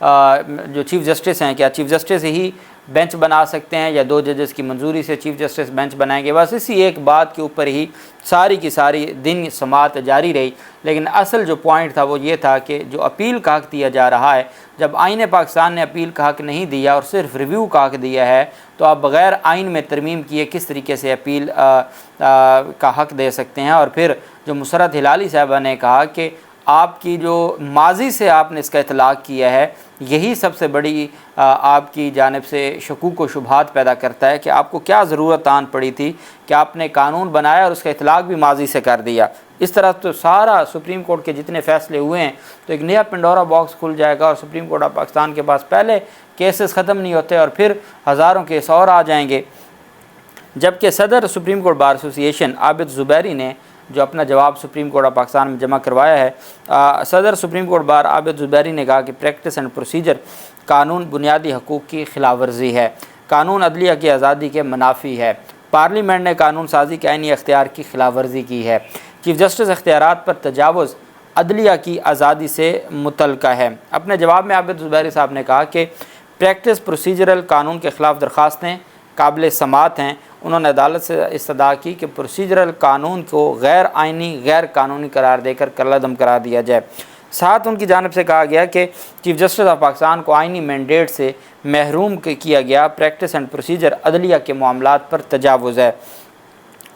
جو chief justice ہیں، کیا چیف جسٹس ہی بینچ بنا سکتے ہیں یا 2 ججز کی منظوری سے چیف جسٹس بینچ بنائیں گے؟ بس اسی ایک بات کے اوپر ہی ساری کی ساری دن سماعت جاری رہی۔ لیکن اصل جو پوائنٹ تھا وہ یہ تھا کہ جو اپیل کا حق دیا جا رہا ہے، جب آئین پاکستان نے اپیل کا حق نہیں دیا اور صرف ریویو کا حق دیا ہے، تو آپ بغیر آئین میں ترمیم کیے کس طریقے سے اپیل کا حق دے سکتے ہیں؟ اور پھر جو مسرت ہلالی صاحبہ نے کہا کہ آپ کی جو ماضی سے آپ نے اس کا اطلاق کیا ہے، یہی سب سے بڑی آپ کی جانب سے شکوک و شبہات پیدا کرتا ہے کہ آپ کو کیا ضرورت آن پڑی تھی کہ آپ نے قانون بنایا اور اس کا اطلاق بھی ماضی سے کر دیا۔ اس طرح تو سارا سپریم کورٹ کے جتنے فیصلے ہوئے ہیں تو ایک نیا پنڈورا باکس کھل جائے گا، اور سپریم کورٹ آف پاکستان کے پاس پہلے کیسز ختم نہیں ہوتے اور پھر ہزاروں کیس اور آ جائیں گے۔ جبکہ صدر سپریم کورٹ بار ایسوسی ایشن عابد زبیری نے جو اپنا جواب سپریم کورٹ آف پاکستان میں جمع کروایا ہے، صدر سپریم کورٹ بار عابد زبیری نے کہا کہ پریکٹس اینڈ پروسیجر قانون بنیادی حقوق کی خلاف ورزی ہے، قانون عدلیہ کی آزادی کے منافی ہے، پارلیمنٹ نے قانون سازی کے آئینی اختیار کی خلاف ورزی کی ہے، چیف جسٹس اختیارات پر تجاوز عدلیہ کی آزادی سے متعلقہ ہے۔ اپنے جواب میں عابد زبیری صاحب نے کہا کہ پریکٹس پروسیجرل قانون کے خلاف درخواستیں قابل سماعت ہیں۔ انہوں نے عدالت سے استدعا کی کہ پروسیجرل قانون کو غیر آئینی غیر قانونی قرار دے کر کالعدم قرار دیا جائے۔ ساتھ ان کی جانب سے کہا گیا کہ چیف جسٹس آف پاکستان کو آئینی مینڈیٹ سے محروم کیا گیا، پریکٹس اینڈ پروسیجر عدلیہ کے معاملات پر تجاوز ہے۔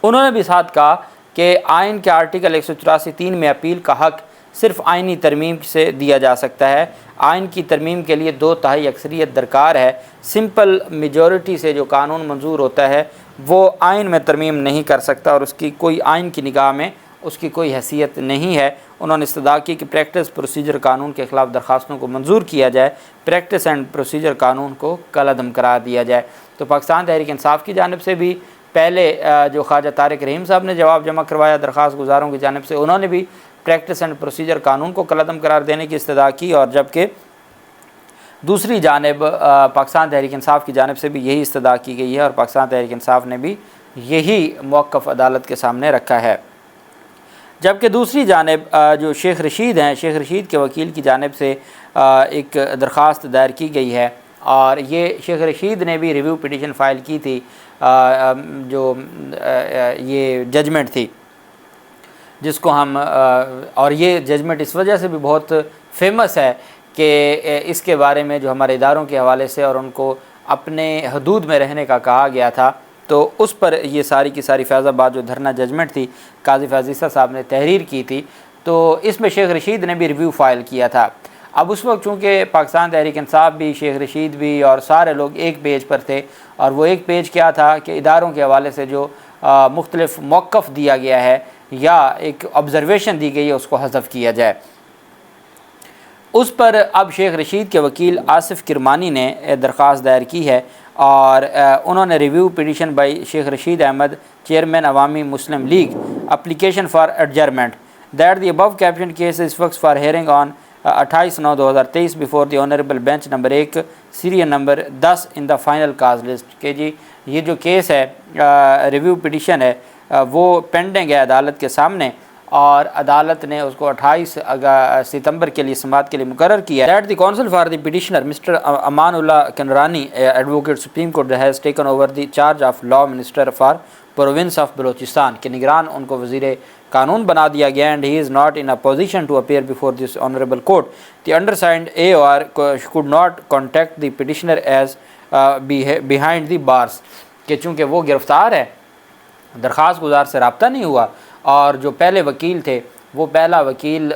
انہوں نے بھی ساتھ کہا کہ آئین کے آرٹیکل 184(3) میں اپیل کا حق صرف آئینی ترمیم سے دیا جا سکتا ہے۔ آئین کی ترمیم کے لیے 2/3 اکثریت درکار ہے۔ سمپل میجورٹی سے جو قانون منظور ہوتا ہے وہ آئین میں ترمیم نہیں کر سکتا اور اس کی کوئی آئین کی نگاہ میں اس کی کوئی حیثیت نہیں ہے۔ انہوں نے استدعا کی کہ پریکٹس پروسیجر قانون کے خلاف درخواستوں کو منظور کیا جائے، پریکٹس اینڈ پروسیجر قانون کو کالعدم قرار دیا جائے۔ تو پاکستان تحریک انصاف کی جانب سے بھی پہلے جو خواجہ طارق رحیم صاحب نے جواب جمع کروایا درخواست گزاروں کی جانب سے، انہوں نے بھی پریکٹس اینڈ پروسیجر قانون کو کالعدم قرار دینے کی استدعا کی، اور جبکہ دوسری جانب پاکستان تحریک انصاف کی جانب سے بھی یہی استدعا کی گئی ہے، اور پاکستان تحریک انصاف نے بھی یہی موقف عدالت کے سامنے رکھا ہے۔ جبکہ دوسری جانب جو شیخ رشید ہیں، شیخ رشید کے وکیل کی جانب سے ایک درخواست دائر کی گئی ہے، اور یہ شیخ رشید نے بھی ریویو پٹیشن فائل کی تھی، جو یہ ججمنٹ تھی جس کو ہم اور یہ ججمنٹ اس وجہ سے بھی بہت فیمس ہے کہ اس کے بارے میں جو ہمارے اداروں کے حوالے سے اور ان کو اپنے حدود میں رہنے کا کہا گیا تھا، تو اس پر یہ ساری کی ساری فیض آباد جو دھرنا ججمنٹ تھی قاضی فیض عیسیٰ صاحب نے تحریر کی تھی، تو اس میں شیخ رشید نے بھی ریویو فائل کیا تھا۔ اب اس وقت چونکہ پاکستان تحریک انصاف بھی، شیخ رشید بھی اور سارے لوگ ایک پیج پر تھے، اور وہ ایک پیج کیا تھا کہ اداروں کے حوالے سے جو مختلف موقف دیا گیا ہے یا ایک آبزرویشن دی گئی ہے اس کو حذف کیا جائے۔ اس پر اب شیخ رشید کے وکیل آصف کرمانی نے درخواست دائر کی ہے، اور انہوں نے review petition by Sheikh Rashid Ahmed chairman Awami Muslim League application for adjournment that the above caption case is fix for hearing on 28/9/2023 before the honourable bench number 1 serial number 10 in the final cause list, کہ جی یہ جو کیس ہے ریویو پٹیشن ہے وہ pending ہے عدالت کے سامنے، اور عدالت نے اس کو 28 ستمبر کے لیے سماعت کے لیے مقرر کیا ہے۔ That the counsel for the petitioner mister Amanullah Kanrani advocate supreme court has taken over the charge of law minister for province of Balochistan, کے نگران ان کو وزیر قانون بنا دیا گیا، and he is not in a position to appear before this honourable court. The undersigned A O R could not contact the petitioner as behind the bars, کہ چونکہ وہ گرفتار ہے درخواست گزار سے رابطہ نہیں ہوا، اور جو پہلے وکیل تھے وہ پہلا وکیل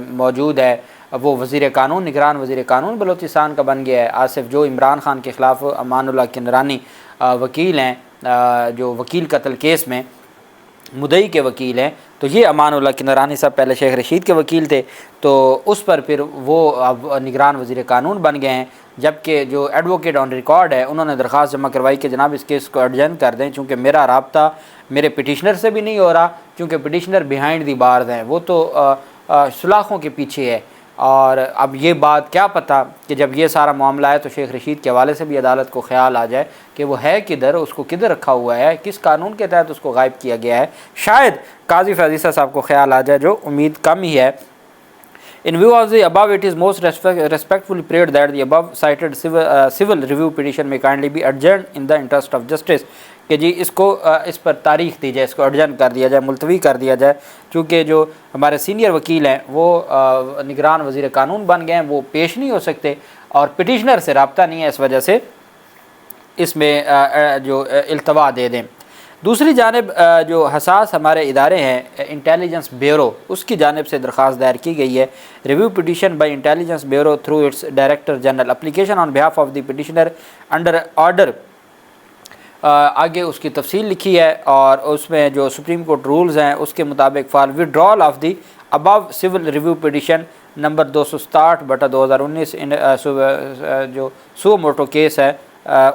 موجود ہے وہ وزیر قانون، نگران وزیر قانون بلوچستان کا بن گیا ہے آصف، جو عمران خان کے خلاف امان اللہ کنرانی وکیل ہیں، جو وکیل قتل کیس میں مدعی کے وکیل ہیں، تو یہ امان اللہ کنرانی صاحب پہلے شیخ رشید کے وکیل تھے، تو اس پر پھر وہ اب نگران وزیر قانون بن گئے ہیں۔ جبکہ جو ایڈوکیٹ آن ریکارڈ ہے انہوں نے درخواست جمع کروائی کہ جناب اس کیس کو ایڈجرن کر دیں، چونکہ میرا رابطہ میرے پٹیشنر سے بھی نہیں ہو رہا، کیونکہ پٹیشنر بیہائنڈ دی بارز ہیں، وہ تو سلاخوں کے پیچھے ہے، اور اب یہ بات کیا پتہ کہ جب یہ سارا معاملہ ہے تو شیخ رشید کے حوالے سے بھی عدالت کو خیال آ جائے کہ وہ ہے کدھر، اس کو کدھر رکھا ہوا ہے، کس قانون کے تحت اس کو غائب کیا گیا ہے، شاید قاضی فیض عیسیٰ صاحب کو خیال آ جائے، جو امید کم ہی ہے۔ In view of the above, it is most respectfully prayed that the above cited civil review petition may kindly be adjourned in the interest of justice. کہ جی اس پر تاریخ دی جائے، اس کو ایڈجرن کر دیا جائے، ملتوی کر دیا جائے، چونکہ جو ہمارے سینئر وکیل ہیں وہ نگران وزیر قانون بن گئے ہیں، وہ پیش نہیں ہو سکتے اور پٹیشنر سے رابطہ نہیں ہے، اس وجہ سے اس میں جو التوا دے دیں۔ دوسری جانب جو حساس ہمارے ادارے ہیں انٹیلیجنس بیورو، اس کی جانب سے درخواست دائر کی گئی ہے۔ Review petition by intelligence bureau through its director general, application on behalf of the petitioner under order, آگے اس کی تفصیل لکھی ہے اور اس میں جو سپریم کورٹ رولز ہیں اس کے مطابق for withdrawal of the above civil review petition number 267/2019 جو سو موٹو کیس ہے،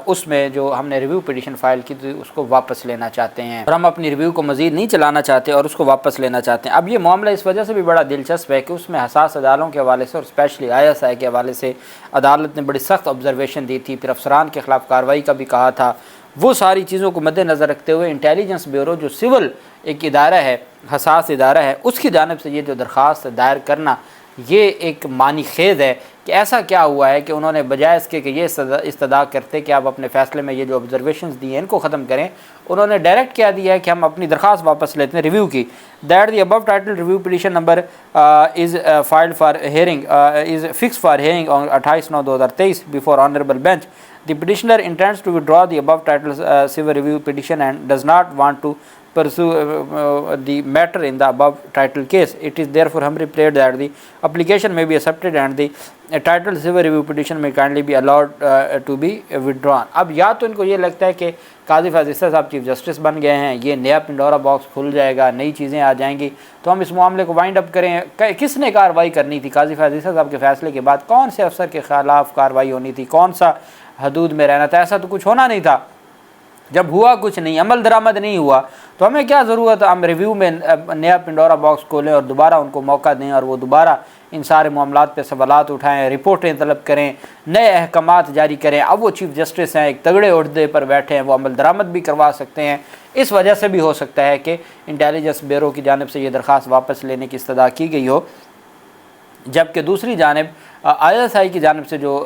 اس میں جو ہم نے ریویو پٹیشن فائل کی تھی اس کو واپس لینا چاہتے ہیں، اور ہم اپنی ریویو کو مزید نہیں چلانا چاہتے اور اس کو واپس لینا چاہتے ہیں۔ اب یہ معاملہ اس وجہ سے بھی بڑا دلچسپ ہے کہ اس میں حساس عدالتوں کے حوالے سے اور اسپیشلی ISI کے حوالے سے عدالت نے بڑی سخت آبزرویشن دی تھی، پھر افسران کے خلاف کارروائی کا بھی کہا تھا۔ وہ ساری چیزوں کو مد نظر رکھتے ہوئے انٹیلیجنس بیورو جو سول ایک ادارہ ہے، حساس ادارہ ہے، اس کی جانب سے یہ جو درخواست دائر کرنا یہ ایک معنی خیز ہے کہ ایسا کیا ہوا ہے کہ انہوں نے بجائے اس کے کہ یہ استدعا کرتے کہ آپ اپنے فیصلے میں یہ جو آبزرویشنز دی ہیں ان کو ختم کریں، انہوں نے ڈائریکٹ کیا دیا ہے کہ ہم اپنی درخواست واپس لیتے ہیں ریویو کی۔ That the above title review petition number is filed for hearing is fix for hearing on 28/9/2023 before honourable bench. The petitioner intends to withdraw the above titled civil review petition and does not want to pursue the matter in the above titled case. It is therefore humbly prayed that the application may be accepted and the titled civil review petition may kindly be allowed to be withdrawn. اب یا تو ان کو یہ لگتا ہے کہ قاضی فیاض عیسیٰ صاحب chief justice بن گئے ہیں، یہ نیا پنڈورا باکس کھل جائے گا، نئی چیزیں آ جائیں گی تو ہم اس معاملے کو وائنڈ اپ کریں۔ کس نے کارروائی کرنی تھی؟ قاضی فیاض عیسیٰ صاحب کے فیصلے کے بعد کون سے افسر کے خلاف کارروائی ہونی تھی، کون سا حدود میں رہنا تھا؟ ایسا تو کچھ ہونا نہیں تھا۔ جب ہوا کچھ نہیں، عمل درآمد نہیں ہوا تو ہمیں کیا ضرورت ہے ہم ریویو میں نیا پنڈورا باکس کھولیں اور دوبارہ ان کو موقع دیں اور وہ دوبارہ ان سارے معاملات پہ سوالات اٹھائیں، رپورٹیں طلب کریں، نئے احکامات جاری کریں۔ اب وہ چیف جسٹس ہیں، ایک تگڑے عہدے پر بیٹھے ہیں، وہ عمل درآمد بھی کروا سکتے ہیں۔ اس وجہ سے بھی ہو سکتا ہے کہ انٹیلیجنس بیورو کی جانب سے یہ درخواست واپس لینے کی استدعا کی گئی ہو، جبکہ دوسری جانب ISI کی جانب سے جو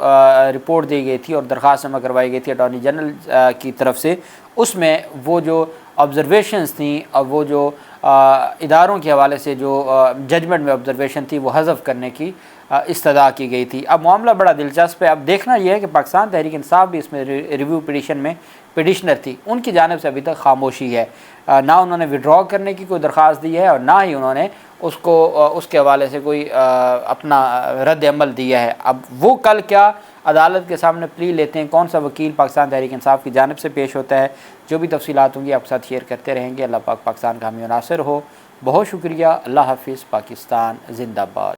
رپورٹ دی گئی تھی اور درخواست جمع کروائی گئی تھی اٹارنی جنرل کی طرف سے، اس میں وہ جو آبزرویشنز تھیں اور وہ جو اداروں کے حوالے سے جو ججمنٹ میں آبزرویشن تھی وہ حذف کرنے کی استدعا کی گئی تھی۔ اب معاملہ بڑا دلچسپ ہے۔ اب دیکھنا یہ ہے کہ پاکستان تحریک انصاف بھی اس میں ریویو پٹیشن میں پٹیشنر تھی، ان کی جانب سے ابھی تک خاموشی ہے، نہ انہوں نے وڈرا کرنے کی کوئی درخواست دی ہے اور نہ ہی انہوں نے اس کے حوالے سے کوئی اپنا رد عمل دیا ہے۔ اب وہ کل کیا عدالت کے سامنے پلی لیتے ہیں، کون سا وکیل پاکستان تحریک انصاف کی جانب سے پیش ہوتا ہے، جو بھی تفصیلات ہوں گی آپ کے ساتھ شیئر کرتے رہیں گے۔ اللہ پاک پاکستان کا حامی و ناصر ہو۔ بہت شکریہ۔ اللہ حافظ۔ پاکستان زندہ باد۔